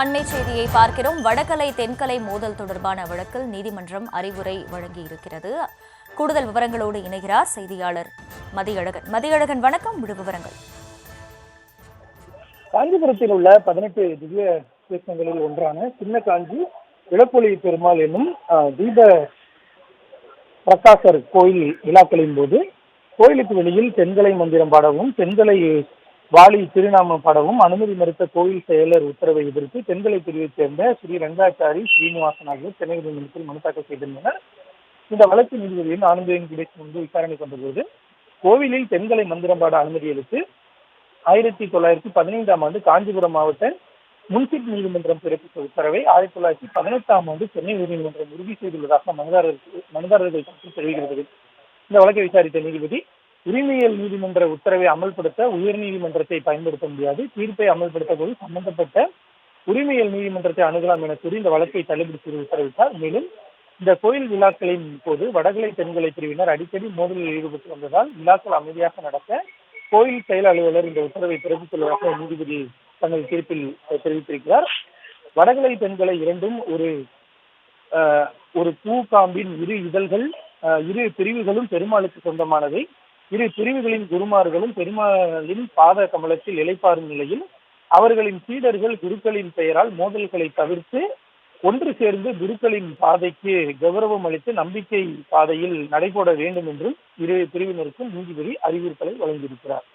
அண்மை செய்தியை பார்க்கிறோம். வடகலை தென்கலை மோதல் தொடர்பான வழக்கில் நீதிமன்றம் அறிவுரை வழங்கியிருக்கிறது. கூடுதல் விவரங்களோடு இணைகிறார் செய்தியாளர் மதியழகன். மதியழகன், வணக்கம். விவரங்கள். காஞ்சிபுரத்தில் உள்ள 18 திவ்ய தேசங்களில் ஒன்றான சின்ன காஞ்சி இளப்பொலி பெருமாள் என்னும் தீப பிரகாசர் கோயில் விழாக்களின் போது கோயிலுக்கு வெளியில் தென்கலை மந்திரம் பாடவும் தென்கலை வாலி திருநாமம் பாடவும் அனுமதி மறுத்த கோயில் செயலர் உத்தரவை எதிர்த்து தென்கலை பிரிவைச் சேர்ந்த ஸ்ரீ ரங்காச்சாரி ஸ்ரீனிவாசன் ஆகியோர் சென்னை நீதிமன்றத்தில் மனு தாக்கல் செய்திருந்தனர். இந்த வழக்கு நீதிபதியின் ஆனந்தன் கிடைக்கும் முன்பு விசாரணை கொண்டபோது கோவிலில் தென்கலை மந்திரம் பாட அனுமதி அளித்து 1915ஆம் ஆண்டு காஞ்சிபுரம் மாவட்ட முன்சிப் நீதிமன்றம் பிறப்பித்த உத்தரவை 1918ஆம் ஆண்டு சென்னை உயர்நீதிமன்றம் உறுதி செய்துள்ளதாக மனுதாரர்கள் தரப்பில் தெரிவிக்கிறது. இந்த வழக்கை விசாரித்த நீதிபதி, உரிமையியல் நீதிமன்ற உத்தரவை அமல்படுத்த உயர்நீதிமன்றத்தை பயன்படுத்த முடியாது, தீர்ப்பை அமல்படுத்த போது சம்பந்தப்பட்ட உரிமையியல் நீதிமன்றத்தை அணுகலாம் என கூறி இந்த வழக்கை தள்ளுபடி செய்து உத்தரவிட்டார். மேலும் இந்த கோயில் விழாக்களின் போது வடகலை தென்கலை பிரிவினர் அடிக்கடி மோதலில் ஈடுபட்டு வந்ததால் விழாக்கள் அமைதியாக நடக்க கோயில் செயல் அலுவலர் இந்த உத்தரவை பிறப்பித்துள்ளதாக நீதிபதி தனது தீர்ப்பில் தெரிவித்திருக்கிறார். வடகலை தென்கலை இரண்டும் ஒரு பூ காம்பின் இரு இதழ்கள், இரு பிரிவுகளும் பெருமாளுக்கு சொந்தமானவை. இரு பிரிவுகளின் குருமார்களும் பெருமாளின் பாத கமலத்தில் இளைப்பாறும் நிலையில் அவர்களின் சீடர்கள் குருக்களின் பெயரால் மோதல்களை தவிர்த்து ஒன்று சேர்ந்து குருக்களின் பாதைக்கு கௌரவம் அளித்து நம்பிக்கை பாதையில் நடைபோட வேண்டும் என்றும் இரு பிரிவினருக்கும் நீதிபதி அறிவுறுத்தலை வழங்கியிருக்கிறார்.